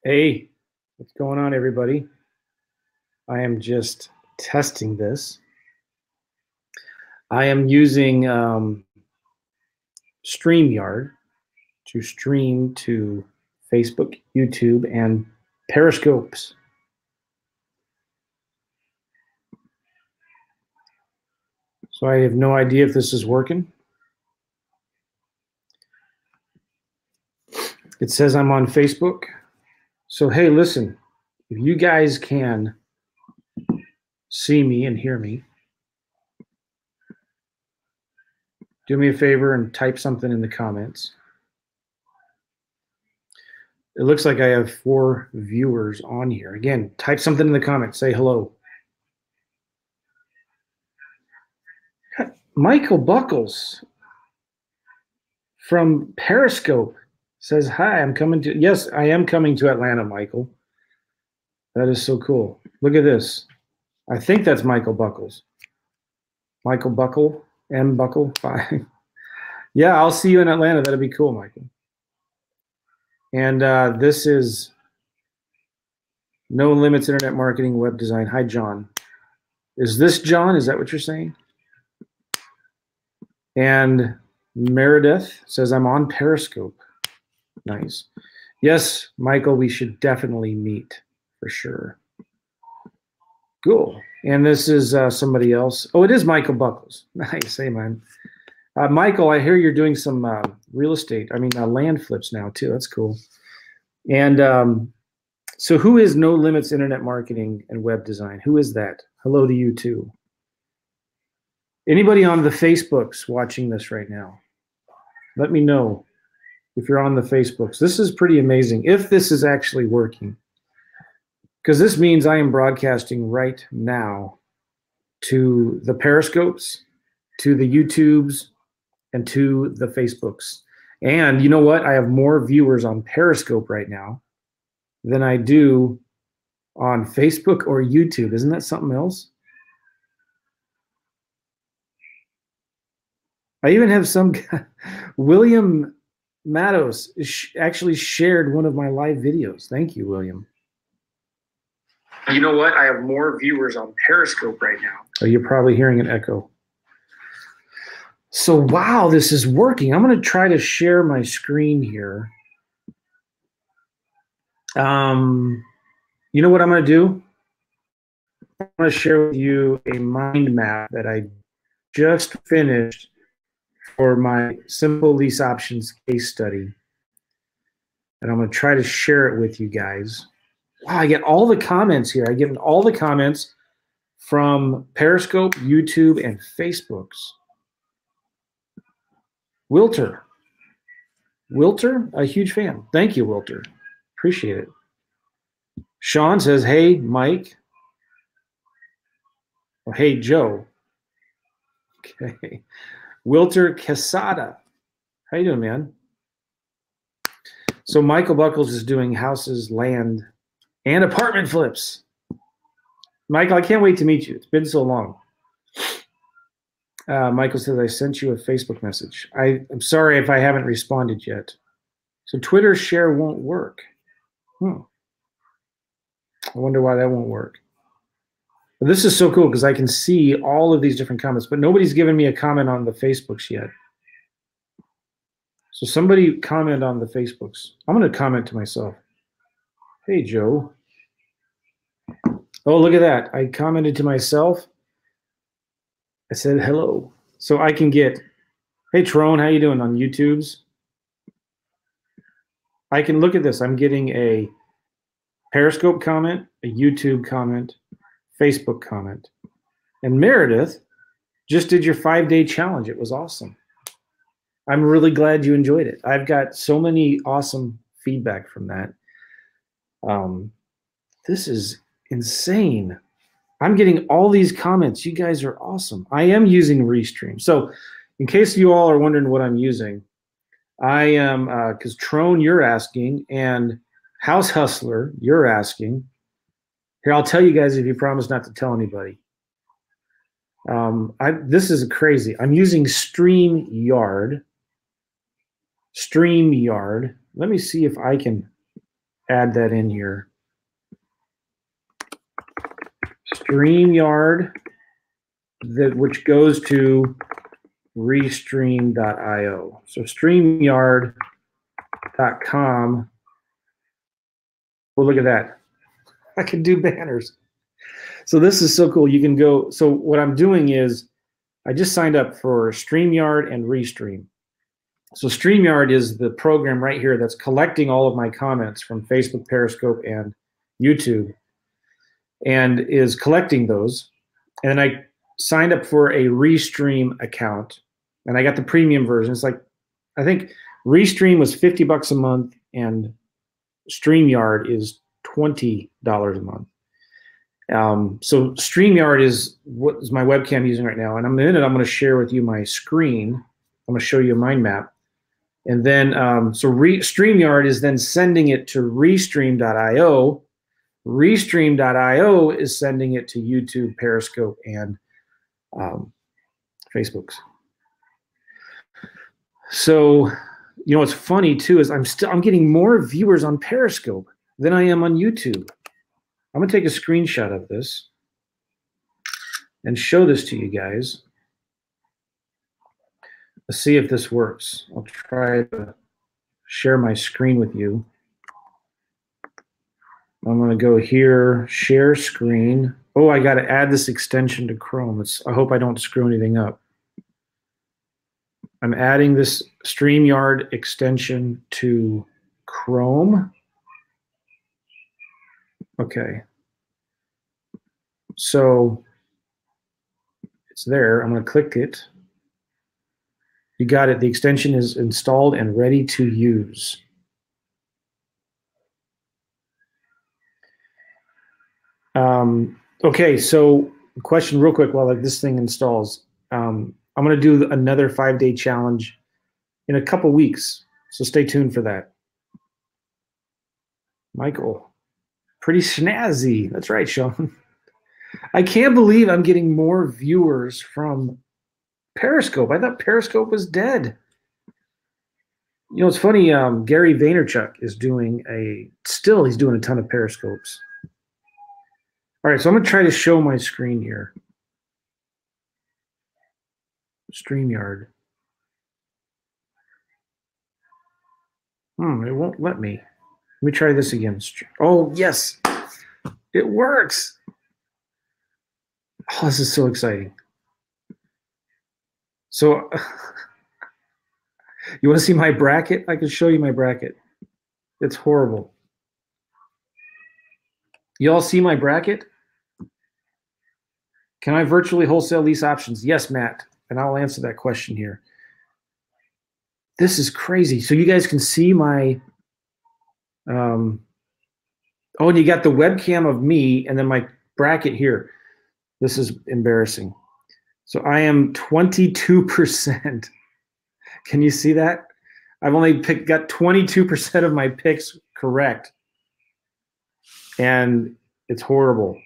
Hey, what's going on, everybody? I am just testing this. I am using StreamYard to stream to Facebook, YouTube, and Periscopes. So I have no idea if this is working. It says I'm on Facebook. So, hey, listen, if you guys can see me and hear me, do me a favor and type something in the comments. It looks like I have 4 viewers on here. Again, type something in the comments. Say hello. Michael Buckles from Periscope says, hi, I'm coming to, yes, I am coming to Atlanta, Michael. That is so cool. Look at this. I think that's Michael Buckles. Michael Buckle, M Buckle 5. Yeah, I'll see you in Atlanta. That'd be cool, Michael. And this is No Limits Internet Marketing Web Design. Hi, John. Is this John? Is that what you're saying? And Meredith says, I'm on Periscope. Nice. Yes, Michael, we should definitely meet for sure. Cool. And this is somebody else. Oh, it is Michael Buckles. Nice. Hey, man. Michael, I hear you're doing some real estate. I mean, land flips now, too. That's cool. And so who is No Limits Internet Marketing and Web Design? Who is that? Hello to you, too. Anybody on the Facebooks watching this right now? Let me know if you're on the Facebooks. This is pretty amazing, if this is actually working. Because this means I am broadcasting right now to the Periscopes, to the YouTubes, and to the Facebooks. And you know what? I have more viewers on Periscope right now than I do on Facebook or YouTube. Isn't that something else? I even have some guy, William Matos actually shared one of my live videos. Thank you, William. You know what? I have more viewers on Periscope right now. Oh, you're probably hearing an echo. So, wow, this is working. I'm going to try to share my screen here. You know what I'm going to do? I'm going to share with you a mind map that I just finished for my simple lease options case study. And I'm going to try to share it with you guys. Wow, I get all the comments here. I get all the comments from Periscope, YouTube, and Facebooks. Wilter, a huge fan. Thank you, Wilter. Appreciate it. Sean says, hey, Mike. Or hey, Joe. Okay. Wilter Quesada. How you doing, man? So Michael Buckles is doing houses, land, and apartment flips. Michael, I can't wait to meet you. It's been so long. Michael says, I sent you a Facebook message. I'm sorry if I haven't responded yet. So Twitter share won't work. I wonder why that won't work. But this is so cool because I can see all of these different comments, but nobody's given me a comment on the Facebooks yet. So somebody comment on the Facebooks. I'm going to comment to myself. Hey, Joe. Oh, look at that. I commented to myself. I said hello. So I can get, hey, Trone, how you doing on YouTubes? I can look at this. I'm getting a Periscope comment, a YouTube comment, Facebook comment. And Meredith just did your 5-day challenge. It was awesome. I'm really glad you enjoyed it. I've got so many awesome feedback from that. This is insane. I'm getting all these comments. You guys are awesome. I am using Restream. So in case you all are wondering what I'm using, I am, because Trone, you're asking, and House Hustler, you're asking. Here, I'll tell you guys if you promise not to tell anybody. This is crazy. I'm using StreamYard. Let me see if I can add that in here. StreamYard, which goes to restream.io. So StreamYard.com. Well, look at that. I can do banners. So this is so cool. You can go. So what I'm doing is I just signed up for StreamYard and Restream. So StreamYard is the program right here that's collecting all of my comments from Facebook, Periscope, and YouTube, and is collecting those. And then I signed up for a Restream account, and I got the premium version. It's like, I think Restream was $50 a month, and StreamYard is $20 a month. So StreamYard is what is my webcam I'm using right now. And in a minute, I'm going to share with you my screen. I'm going to show you a mind map. And then, StreamYard is then sending it to restream.io. Restream.io is sending it to YouTube, Periscope, and Facebook's. So, you know, what's funny too is I'm getting more viewers on Periscope than I am on YouTube. I'm gonna take a screenshot of this and show this to you guys. Let's see if this works. I'll try to share my screen with you. I'm gonna go here, share screen. Oh, I gotta add this extension to Chrome. I hope I don't screw anything up. I'm adding this StreamYard extension to Chrome. Okay. So it's there. I'm going to click it. You got it. The extension is installed and ready to use. Okay, so question real quick while this thing installs. I'm going to do another 5-day challenge in a couple weeks, so stay tuned for that. Michael, pretty snazzy. That's right, Sean. I can't believe I'm getting more viewers from Periscope. I thought Periscope was dead. You know, it's funny, Gary Vaynerchuk is doing he's doing a ton of Periscopes. All right, so I'm going to try to show my screen here. StreamYard. It won't let me. Let me try this again. Oh, yes. It works. Oh, this is so exciting. So you want to see my bracket? I can show you my bracket. It's horrible. You all see my bracket? Can I virtually wholesale lease options? Yes, Matt. And I'll answer that question here. This is crazy. So you guys can see my, oh, and you got the webcam of me and then my bracket here. This is embarrassing. So I am 22%. Can you see that? I've only got 22% of my picks correct. And it's horrible.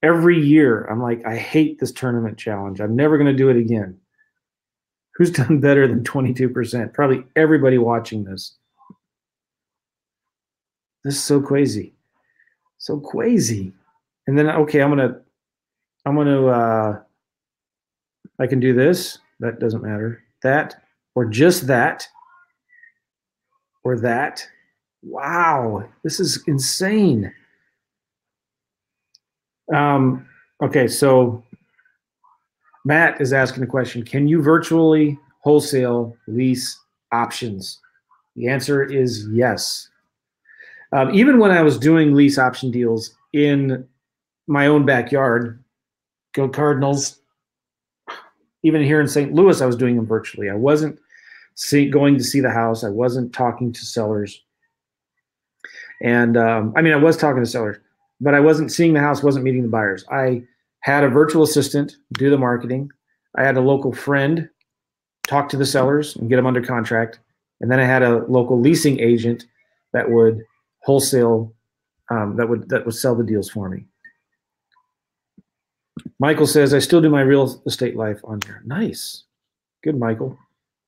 Every year, I'm like, I hate this tournament challenge. I'm never going to do it again. Who's done better than 22%? Probably everybody watching this. This is so crazy. So crazy. And then, okay, I can do this. That doesn't matter. That, or just that, or that. Wow, this is insane. Okay, so Matt is asking a question. Can you virtually wholesale lease options? The answer is yes. Even when I was doing lease option deals in my own backyard, go Cardinals, even here in St. Louis, I was doing them virtually. I wasn't going to see the house. I wasn't talking to sellers. And I mean, I was talking to sellers, but I wasn't seeing the house, wasn't meeting the buyers. I had a virtual assistant do the marketing. I had a local friend talk to the sellers and get them under contract. And then I had a local leasing agent that would wholesale, that would sell the deals for me. Michael says, I still do my real estate life on here. Nice. Good, Michael.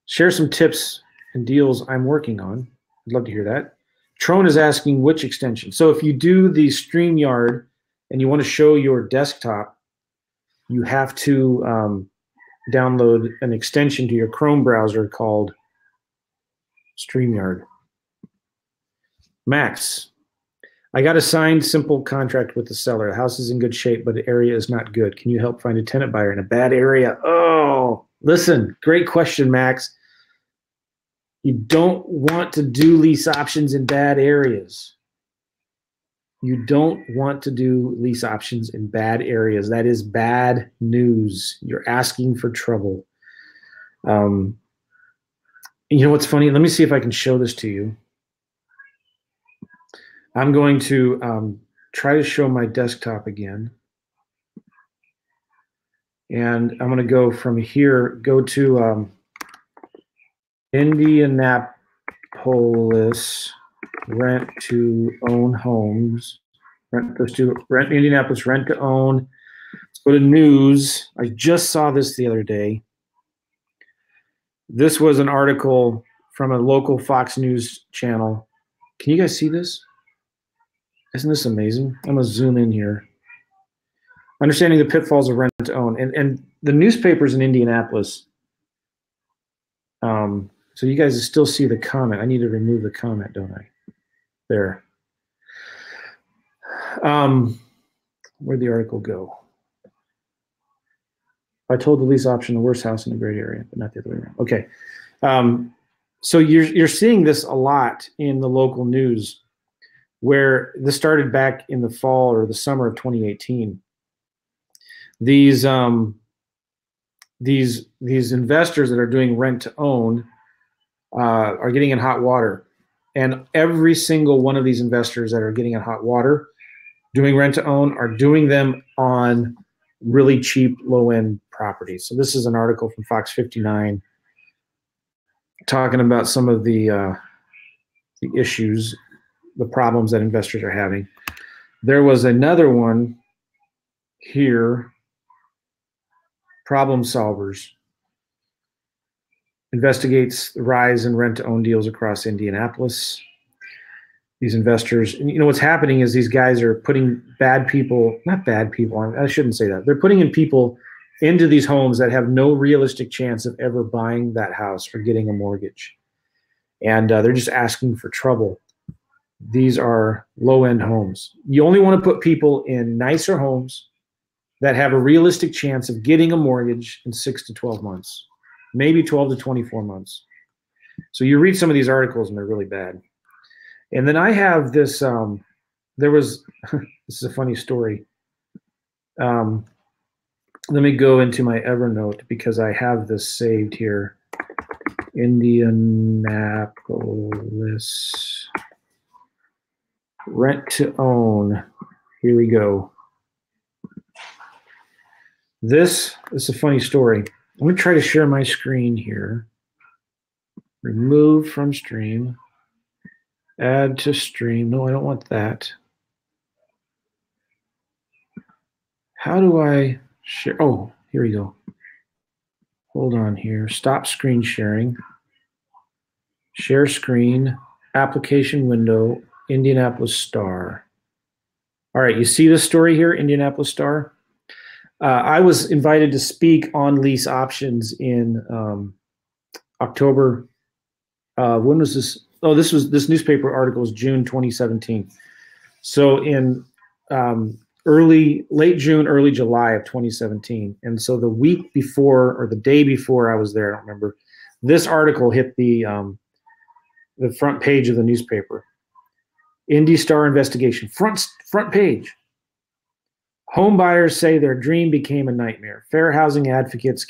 Share some tips and deals I'm working on. I'd love to hear that. Trone is asking which extension. So if you do the StreamYard and you want to show your desktop, you have to download an extension to your Chrome browser called StreamYard. Max, I got a signed simple contract with the seller. The house is in good shape, but the area is not good. Can you help find a tenant buyer in a bad area? Oh, listen, great question, Max. You don't want to do lease options in bad areas. You don't want to do lease options in bad areas. That is bad news. You're asking for trouble. You know what's funny? Let me see if I can show this to you. I'm going to try to show my desktop again. And I'm going to go from here, go to Indianapolis rent to own homes. Indianapolis rent to own. Let's go to news. I just saw this the other day. This was an article from a local Fox News channel. Can you guys see this? Isn't this amazing? I'm going to zoom in here. Understanding the pitfalls of rent to own. And the newspapers in Indianapolis, so you guys still see the comment. I need to remove the comment, don't I? There. Where'd the article go? I told the lease option the worst house in the great area, but not the other way around. Okay. So you're seeing this a lot in the local news, where this started back in the fall or the summer of 2018. These investors that are doing rent to own are getting in hot water, and every single one of these investors that are getting in hot water doing rent to own are doing them on really cheap low end properties. So this is an article from Fox 59 talking about some of the issues, the problems that investors are having. There was another one here, Problem Solvers investigates the rise in rent-to-own deals across Indianapolis. These investors, and you know what's happening is these guys are putting bad people, not bad people, I shouldn't say that. They're putting in people into these homes that have no realistic chance of ever buying that house or getting a mortgage. And they're just asking for trouble. These are low-end homes. You only want to put people in nicer homes that have a realistic chance of getting a mortgage in 6 to 12 months, maybe 12 to 24 months. So you read some of these articles and they're really bad. And then I have this, this is a funny story. Let me go into my Evernote because I have this saved here. Indianapolis rent to own. Here we go. This is a funny story. I'm going to try to share my screen here. Remove from stream. Add to stream. No, I don't want that. How do I share? Oh, here we go. Hold on here. Stop screen sharing. Share screen. Application window. Indianapolis Star. All right, you see this story here, Indianapolis Star? I was invited to speak on lease options in October. When was this? Oh, this newspaper article was June 2017. So in late June, early July of 2017. And so the week before or the day before I was there, I don't remember, this article hit the front page of the newspaper. Indy Star investigation, front page. Home buyers say their dream became a nightmare. Fair housing advocates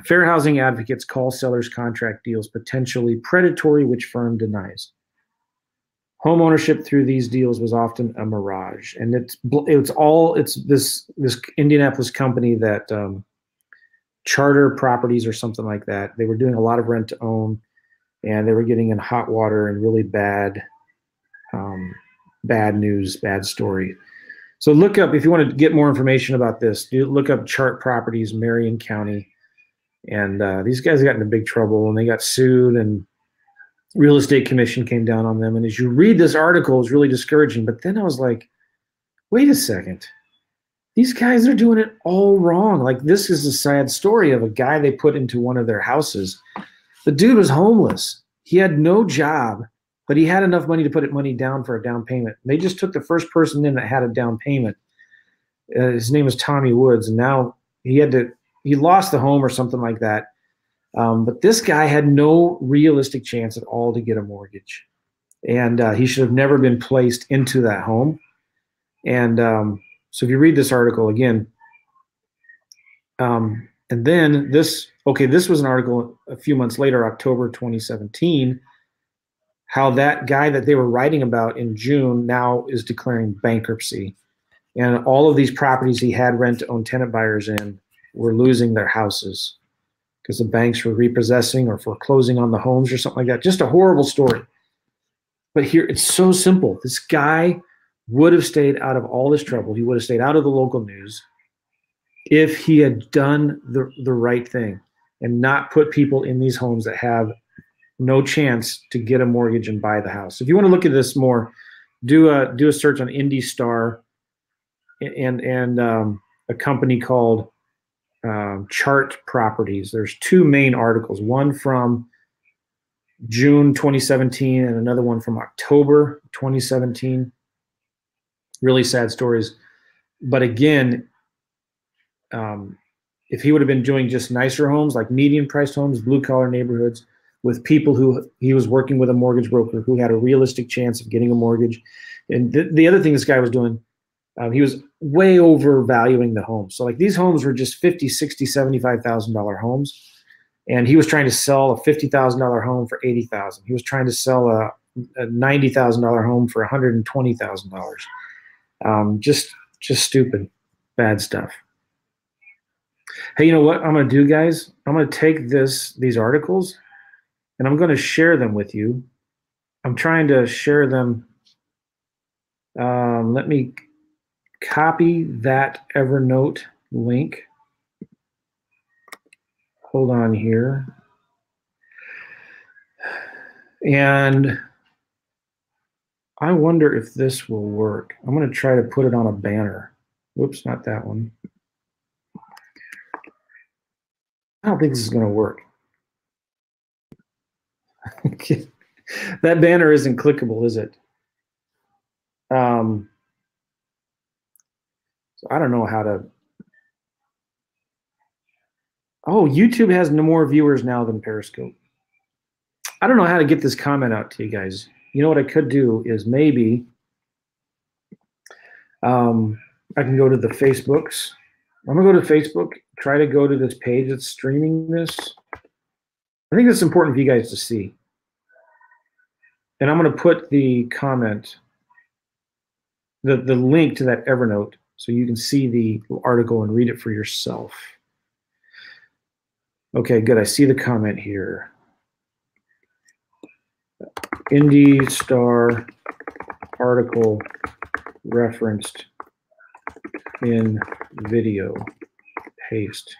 Fair housing advocates call sellers contract deals potentially predatory, which firm denies. Home ownership through these deals was often a mirage, and it's this Indianapolis company that Charter Properties or something like that. They were doing a lot of rent to own, and they were getting in hot water and really bad news, bad story. So look up, if you want to get more information about this, look up Chart Properties, Marion County. And these guys got into big trouble and they got sued, and real estate commission came down on them. And as you read this article, it's really discouraging. But then I was like, wait a second. These guys are doing it all wrong. Like, this is a sad story of a guy they put into one of their houses. The dude was homeless. He had no job, but he had enough money to put money down for a down payment. They just took the first person in that had a down payment. His name is Tommy Woods, and now he lost the home or something like that. But this guy had no realistic chance at all to get a mortgage, and he should have never been placed into that home. And so if you read this article again, and then this was an article a few months later, October 2017, how that guy that they were writing about in June now is declaring bankruptcy. And all of these properties he had rent-to-own tenant buyers in were losing their houses because the banks were repossessing or foreclosing on the homes or something like that. Just a horrible story. But here, it's so simple. This guy would have stayed out of all this trouble. He would have stayed out of the local news if he had done the right thing and not put people in these homes that have no chance to get a mortgage and buy the house. If you want to look at this more, do a search on Indy Star and a company called Chart Properties. There's two main articles, one from June 2017 and another one from October 2017. Really sad stories. But again, if he would have been doing just nicer homes, like median priced homes, blue collar neighborhoods, with people who he was working with a mortgage broker who had a realistic chance of getting a mortgage. And the other thing this guy was doing, he was way overvaluing the homes. So like these homes were just $50,000, $60,000, $75,000 homes. And he was trying to sell a $50,000 home for $80,000. He was trying to sell a $90,000 home for $120,000. Just stupid, bad stuff. Hey, you know what I'm going to do, guys? I'm going to take these articles and I'm going to share them with you. I'm trying to share them. Let me copy that Evernote link. Hold on here. And I wonder if this will work. I'm going to try to put it on a banner. Whoops, not that one. I don't think this is going to work. That banner isn't clickable, is it? So I don't know how to. Oh, YouTube has no more viewers now than Periscope. I don't know how to get this comment out to you guys. You know what I could do is maybe I can go to the Facebooks. I'm going to go to Facebook, try to go to this page that's streaming this. I think that's important for you guys to see. And I'm going to put the comment, the link to that Evernote so you can see the article and read it for yourself. Okay, good. I see the comment here. Indy Star article referenced in video. Paste.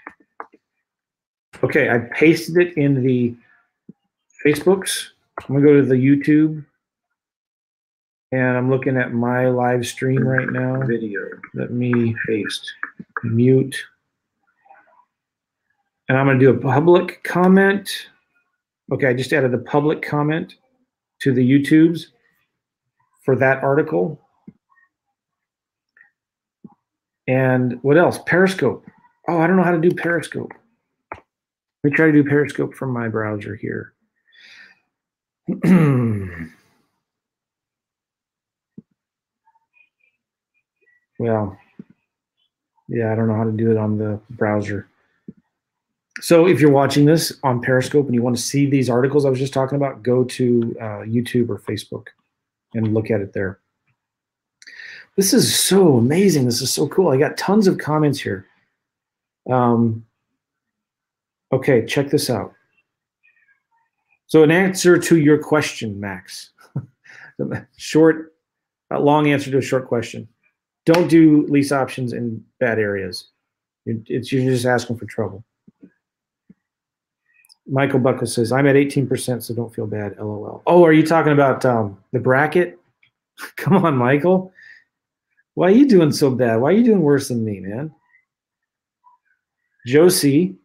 Okay, I pasted it in the Facebooks. I'm going to go to the YouTube. And I'm looking at my live stream right now. Video. Let me paste. Mute. And I'm going to do a public comment. Okay, I just added a public comment to the YouTubes for that article. And what else? Periscope. Oh, I don't know how to do Periscope. Let me try to do Periscope from my browser here. Well, yeah, I don't know how to do it on the browser. So if you're watching this on Periscope and you want to see these articles I was just talking about, go to YouTube or Facebook and look at it there. This is so amazing. This is so cool. I got tons of comments here. Okay, check this out. So an answer to your question, Max. Long answer to a short question. Don't do lease options in bad areas. You're just asking for trouble. Michael Buckle says, I'm at 18%, so don't feel bad, LOL. Oh, are you talking about the bracket? Come on, Michael. Why are you doing so bad? Why are you doing worse than me, man? Josie.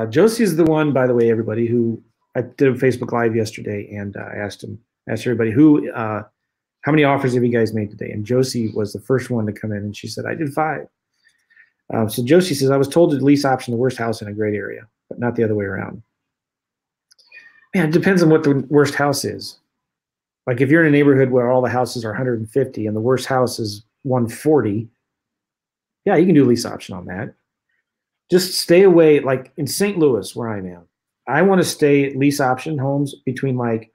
Josie is the one, by the way, everybody, who I did a Facebook Live yesterday, and I asked everybody, how many offers have you guys made today? And Josie was the first one to come in, and she said, I did 5. So Josie says, I was told to lease option the worst house in a great area, but not the other way around. Man, it depends on what the worst house is. Like if you're in a neighborhood where all the houses are 150 and the worst house is 140, yeah, you can do a lease option on that. Just stay away, like in St. Louis, where I'm at. I want to stay lease option homes between like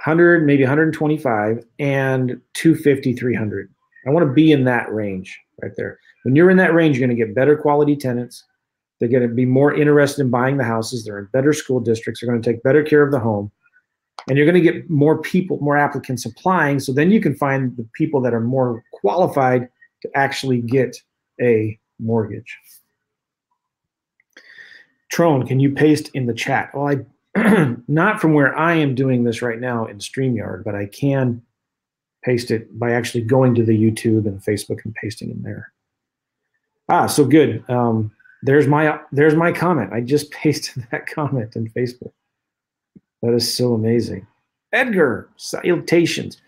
100, maybe 125 and 250, 300. I want to be in that range right there. When you're in that range, you're going to get better quality tenants. They're going to be more interested in buying the houses. They're in better school districts. They're going to take better care of the home. And you're going to get more people, more applicants applying. So then you can find the people that are more qualified to actually get a mortgage. Trone, can you paste in the chat? Well, not from where I am doing this right now in StreamYard, but I can paste it by actually going to the YouTube and Facebook and pasting in there. So good. There's my comment. I just pasted that comment in Facebook. That is so amazing. Edgar, salutations.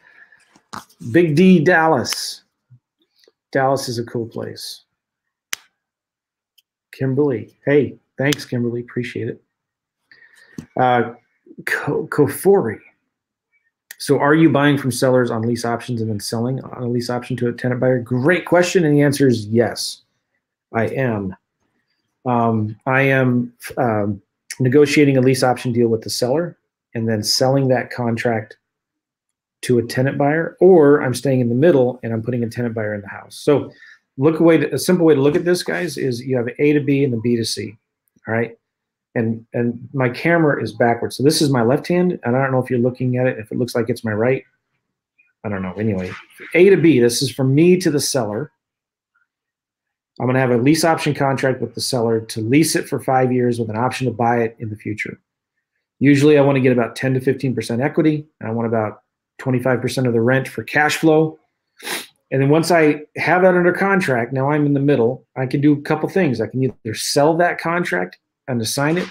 Big D, Dallas. Dallas is a cool place. Kimberly, hey, thanks, Kimberly. Appreciate it. Kofori. So are you buying from sellers on lease options and then selling on a lease option to a tenant buyer? Great question, and the answer is yes, I am. I am negotiating a lease option deal with the seller and then selling that contract to a tenant buyer, or I'm staying in the middle and I'm putting a tenant buyer in the house. So a simple way to look at this, guys, is you have A to B and the B to C, all right? And my camera is backwards. So this is my left hand, and I don't know if you're looking at it, if it looks like it's my right. I don't know. Anyway, A to B, this is from me to the seller. I'm going to have a lease option contract with the seller to lease it for 5 years with an option to buy it in the future. Usually I want to get about 10 to 15% equity. And I want about 25% of the rent for cash flow. And then once I have that under contract, now I'm in the middle. I can do a couple things. I can either sell that contract and assign it,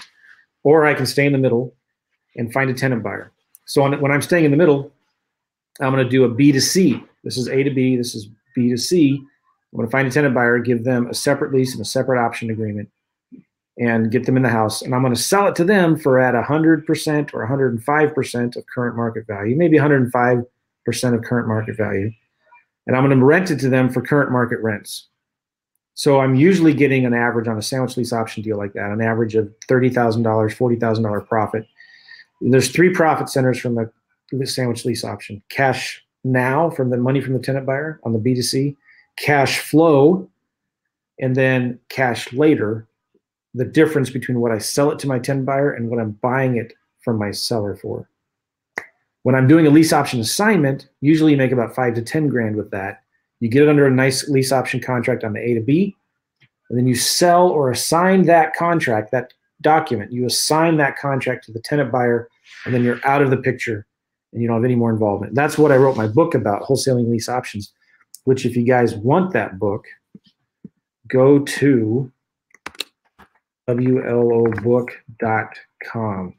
or I can stay in the middle and find a tenant buyer. So when I'm staying in the middle, I'm going to do a B to C. This is A to B. This is B to C. I'm going to find a tenant buyer, give them a separate lease and a separate option agreement, and get them in the house. And I'm going to sell it to them for at 100% or 105% of current market value, maybe 105% of current market value. And I'm going to rent it to them for current market rents. So I'm usually getting an average on a sandwich lease option deal like that, an average of $30,000, $40,000 profit. And there's 3 profit centers from the sandwich lease option: cash now from the money from the tenant buyer on the B2C, cash flow, and then cash later, the difference between what I sell it to my tenant buyer and what I'm buying it from my seller for. When I'm doing a lease option assignment, usually you make about 5 to 10 grand with that. You get it under a nice lease option contract on the A to B, and then you sell or assign that contract, that document. You assign that contract to the tenant buyer, and then you're out of the picture, and you don't have any more involvement. That's what I wrote my book about, Wholesaling Lease Options, which if you guys want that book, go to wlobook.com.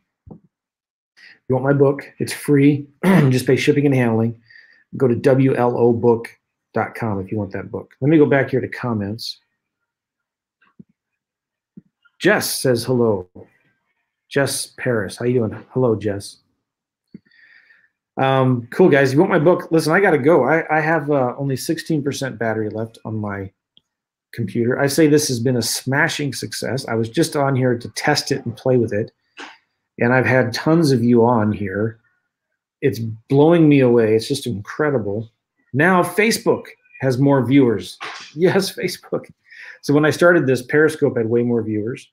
You want my book? It's free. Just pay shipping and handling. Go to wlobook.com if you want that book. Let me go back here to comments. Jess says hello. Jess Paris, how you doing? Hello, Jess. Cool, guys. You want my book? Listen, I got to go. I have only 16% battery left on my computer. I say this has been a smashing success. I was just on here to test it and play with it. And I've had tons of you on here. It's blowing me away. It's just incredible. Now Facebook has more viewers. Yes, Facebook. So when I started this, Periscope had way more viewers.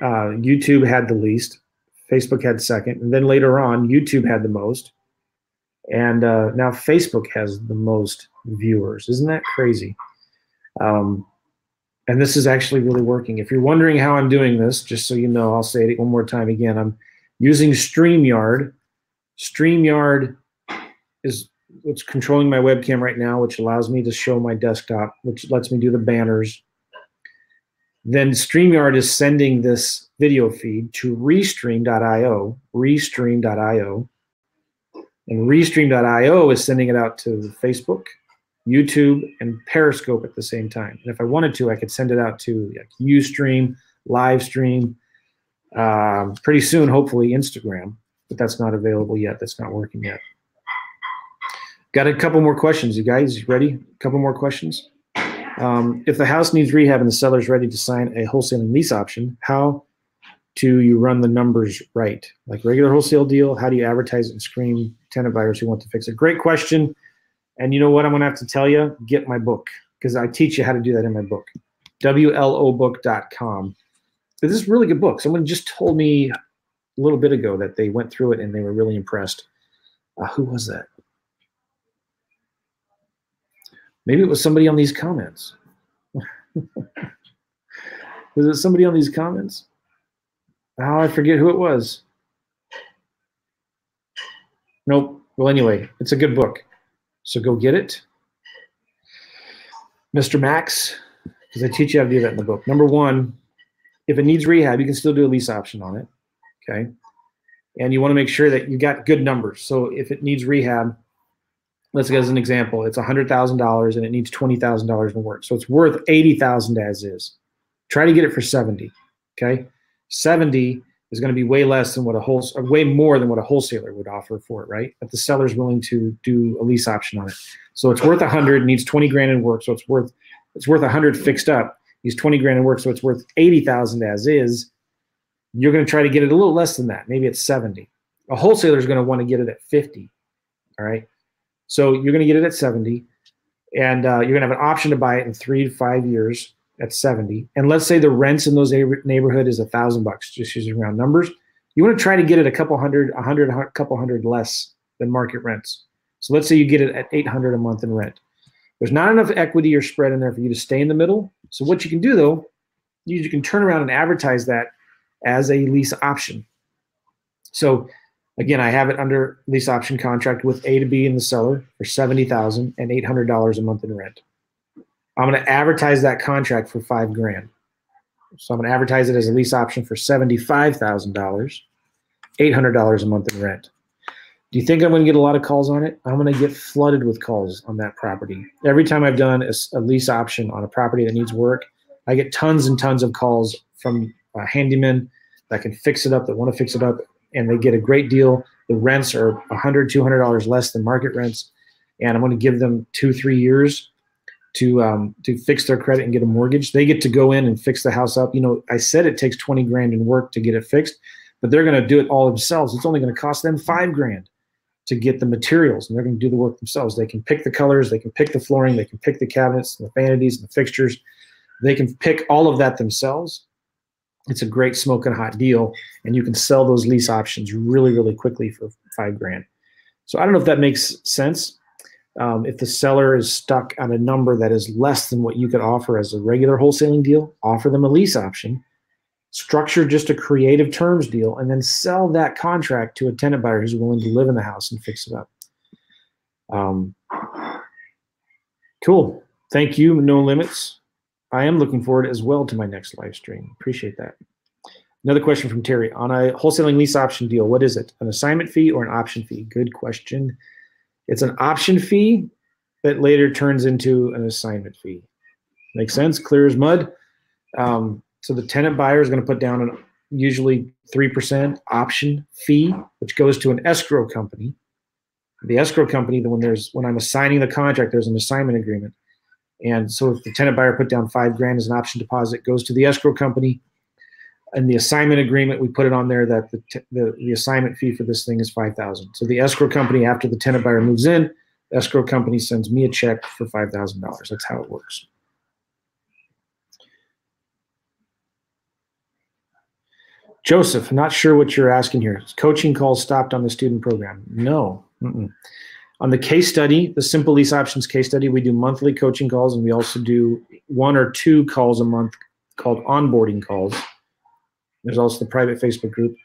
YouTube had the least. Facebook had second. And then later on, YouTube had the most. And now Facebook has the most viewers. Isn't that crazy? And this is actually really working. If you're wondering how I'm doing this, just so you know, I'll say it one more time again. I'm using StreamYard. StreamYard is what's controlling my webcam right now, which allows me to show my desktop, which lets me do the banners. Then StreamYard is sending this video feed to Restream.io, Restream.io. And Restream.io is sending it out to Facebook, YouTube, and Periscope at the same time. And if I wanted to, I could send it out to like Ustream, Livestream, pretty soon, hopefully, Instagram. But that's not available yet. That's not working yet. Got a couple more questions, you guys. Ready? A couple more questions. If the house needs rehab and the seller's ready to sign a wholesaling lease option, how do you run the numbers right? Like regular wholesale deal, how do you advertise and screen tenant buyers who want to fix it? Great question. And you know what I'm going to have to tell you? Get my book, because I teach you how to do that in my book, WLObook.com. This is a really good book. Someone just told me a little bit ago that they went through it and they were really impressed. Who was that? Maybe it was somebody on these comments. Was it somebody on these comments? Oh, I forget who it was. Nope. Well, anyway, it's a good book. So go get it. Mr. Max, because I teach you how to do that in the book. Number one, if it needs rehab, you can still do a lease option on it. Okay. And you want to make sure that you got good numbers. So if it needs rehab, let's go as an example, it's $100,000 and it needs $20,000 in work. So it's worth $80,000 as is. Try to get it for 70. Okay. 70 is going to be way less than what way more than what a wholesaler would offer for it, right? But the seller's willing to do a lease option on it. So it's worth 100, needs 20 grand in work. So it's worth 100 fixed up. Needs 20 grand in work. So it's worth 80,000 as is. You're going to try to get it a little less than that. Maybe it's 70. A wholesaler is going to want to get it at 50. All right. So you're going to get it at 70, and you're going to have an option to buy it in 3 to 5 years at 70. And let's say the rents in those neighborhood is $1,000, just using round numbers. You want to try to get it a couple hundred less than market rents. So let's say you get it at $800 a month in rent. There's not enough equity or spread in there for you to stay in the middle. So what you can do though, you can turn around and advertise that as a lease option. So again, I have it under lease option contract with A to B in the seller for $70,000 and $800 a month in rent. I'm going to advertise that contract for $5 grand. So I'm going to advertise it as a lease option for $75,000, $800 a month in rent. Do you think I'm going to get a lot of calls on it? I'm going to get flooded with calls on that property. Every time I've done a lease option on a property that needs work, I get tons and tons of calls from handymen that can fix it up, that want to fix it up, and they get a great deal. The rents are $100, $200 less than market rents, and I'm going to give them 2-3 years to fix their credit and get a mortgage. They get to go in and fix the house up. You know, I said it takes 20 grand in work to get it fixed, but they're going to do it all themselves. It's only going to cost them $5 grand to get the materials, and they're going to do the work themselves. They can pick the colors, they can pick the flooring, they can pick the cabinets, and the vanities, and the fixtures. They can pick all of that themselves. It's a great smoking hot deal, and you can sell those lease options really, really quickly for $5 grand. So I don't know if that makes sense. If the seller is stuck on a number that is less than what you could offer as a regular wholesaling deal, offer them a lease option, structure just a creative terms deal, and then sell that contract to a tenant buyer who's willing to live in the house and fix it up. Cool. Thank you, No Limits. I am looking forward as well to my next live stream. Appreciate that. Another question from Terry. On a wholesaling lease option deal, what is it? An assignment fee or an option fee? Good question. It's an option fee that later turns into an assignment fee. Makes sense? Clear as mud. So the tenant buyer is going to put down an usually 3% option fee, which goes to an escrow company. The escrow company, when I'm assigning the contract, there's an assignment agreement. And so if the tenant buyer put down $5 grand as an option deposit, goes to the escrow company. And the assignment agreement, we put it on there that the assignment fee for this thing is $5,000. So the escrow company, after the tenant buyer moves in, the escrow company sends me a check for $5,000. That's how it works. Joseph, not sure what you're asking here. Is coaching calls stopped on the student program? No. On the case study, the Simple Lease Options case study, we do monthly coaching calls, and we also do 1 or 2 calls a month called onboarding calls. There's also the private Facebook group.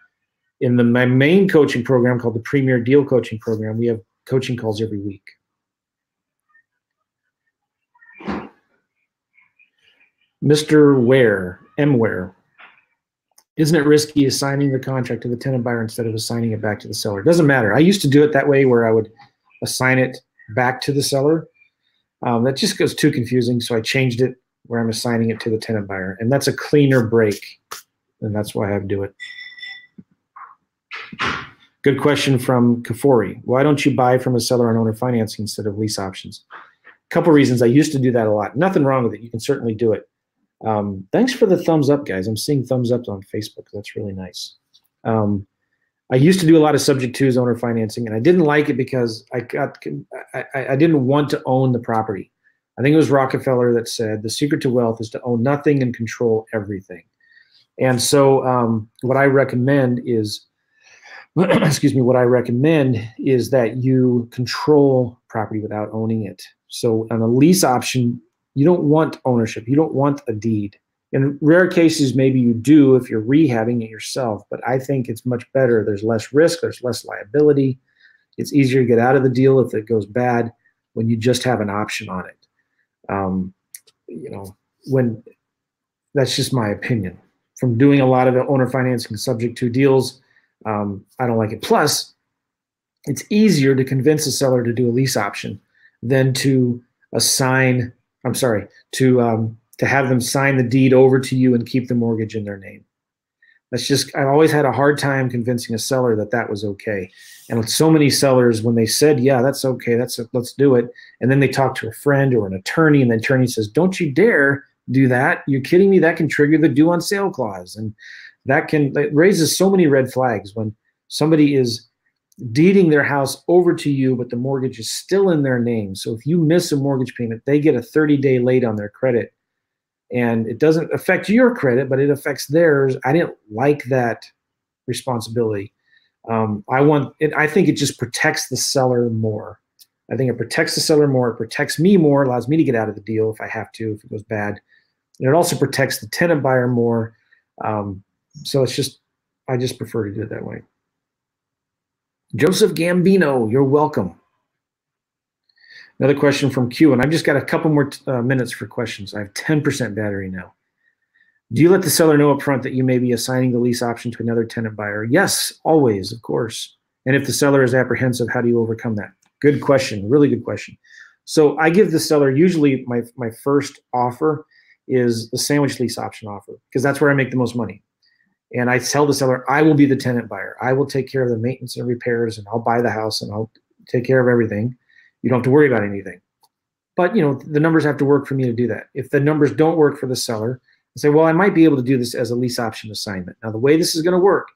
In my main coaching program called the Premier Deal Coaching Program, we have coaching calls every week. Mr. Ware, M. Ware, isn't it risky assigning the contract to the tenant buyer instead of assigning it back to the seller? It doesn't matter. I used to do it that way where I would assign it back to the seller. That just goes too confusing, so I changed it where I'm assigning it to the tenant buyer, and that's a cleaner break, and that's why I do it. Good question from Kafori. Why don't you buy from a seller on owner financing instead of lease options? A couple reasons. I used to do that a lot. Nothing wrong with it. You can certainly do it. Thanks for the thumbs up, guys. I'm seeing thumbs up on Facebook. That's really nice. I used to do a lot of subject twos owner financing, and I didn't like it because I didn't want to own the property. I think it was Rockefeller that said the secret to wealth is to own nothing and control everything. And so what I recommend is, excuse me, what I recommend is that you control property without owning it. So on a lease option, you don't want ownership. You don't want a deed. In rare cases, maybe you do if you're rehabbing it yourself, but I think it's much better. There's less risk, there's less liability. It's easier to get out of the deal if it goes bad when you just have an option on it. When that's just my opinion. From doing a lot of owner financing subject to deals, I don't like it. Plus, it's easier to convince a seller to do a lease option than to assign, to have them sign the deed over to you and keep the mortgage in their name. I always had a hard time convincing a seller that that was okay. And with so many sellers, when they said, yeah, that's okay, let's do it. And then they talk to a friend or an attorney, and the attorney says, don't you dare do that. You're kidding me. That can trigger the due on sale clause. And it raises so many red flags when somebody is deeding their house over to you, but the mortgage is still in their name. So if you miss a mortgage payment, they get a 30-day late on their credit. And it doesn't affect your credit, but it affects theirs. I didn't like that responsibility. I think it just protects the seller more. I think it protects the seller more. It protects me more, allows me to get out of the deal if I have to, if it goes bad. And it also protects the tenant buyer more. So I just prefer to do it that way. Joseph Gambino, you're welcome. Another question from Q, and I've just got a couple more minutes for questions. I have 10% battery now. Do you let the seller know up front that you may be assigning the lease option to another tenant buyer? Yes, always, of course. And if the seller is apprehensive, how do you overcome that? Good question, really good question. So I give the seller, usually my first offer is the sandwich lease option offer, because that's where I make the most money. And I tell the seller, I will be the tenant buyer. I will take care of the maintenance and repairs, and I'll buy the house, and I'll take care of everything. You don't have to worry about anything. But the numbers have to work for me to do that. If the numbers don't work for the seller, I say, well, I might be able to do this as a lease option assignment. Now, the way this is going to work,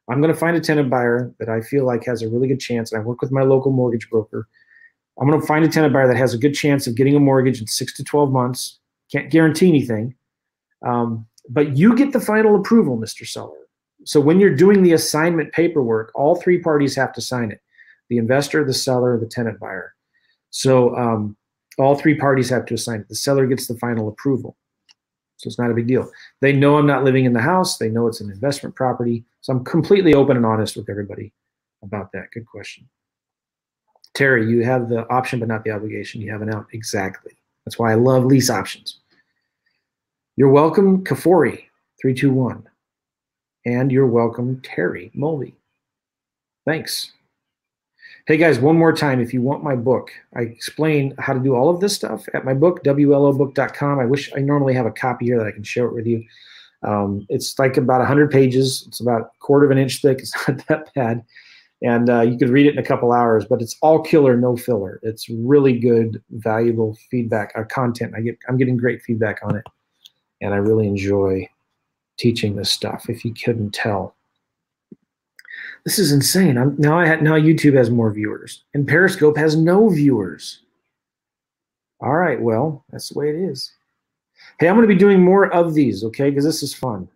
I'm going to find a tenant buyer that I feel like has a really good chance, and I work with my local mortgage broker. I'm going to find a tenant buyer that has a good chance of getting a mortgage in 6 to 12 months. Can't guarantee anything. But you get the final approval, Mr. Seller. So when you're doing the assignment paperwork, all 3 parties have to sign it: the investor, the seller, the tenant buyer. So all 3 parties have to assign it. The seller gets the final approval. So it's not a big deal. They know I'm not living in the house. They know it's an investment property. So I'm completely open and honest with everybody about that. Good question. Terry, you have the option but not the obligation. You have an out. Exactly. That's why I love lease options. You're welcome, Kafori, 321. And you're welcome, Terry Mulvey. Thanks. Hey guys, one more time, if you want my book, I explain how to do all of this stuff at my book, wlobook.com. I wish I normally have a copy here that I can share it with you. It's like about 100 pages. It's about a quarter of an inch thick. It's not that bad. And you could read it in a couple hours, but it's all killer, no filler. It's really good, valuable feedback, content. I'm getting great feedback on it. And I really enjoy teaching this stuff, if you couldn't tell. This is insane. Now YouTube has more viewers, and Periscope has no viewers. All right, well, that's the way it is. Hey, I'm going to be doing more of these, okay, because this is fun.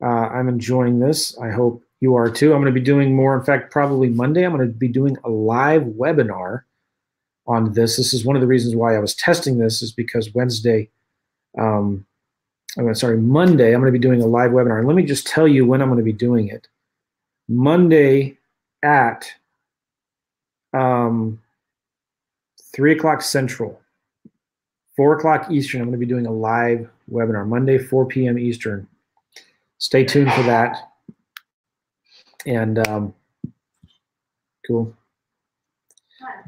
I'm enjoying this. I hope You are too. I'm going to be doing more. In fact, probably Monday, I'm going to be doing a live webinar on this. This is one of the reasons why I was testing this, is because Monday, I'm going to be doing a live webinar. And let me just tell you when I'm going to be doing it. Monday at 3 o'clock Central, 4 o'clock Eastern. I'm going to be doing a live webinar, Monday, 4 p.m. Eastern. Stay tuned for that. And cool.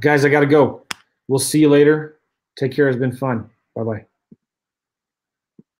Guys, I got to go. We'll see you later. Take care. It's been fun. Bye-bye.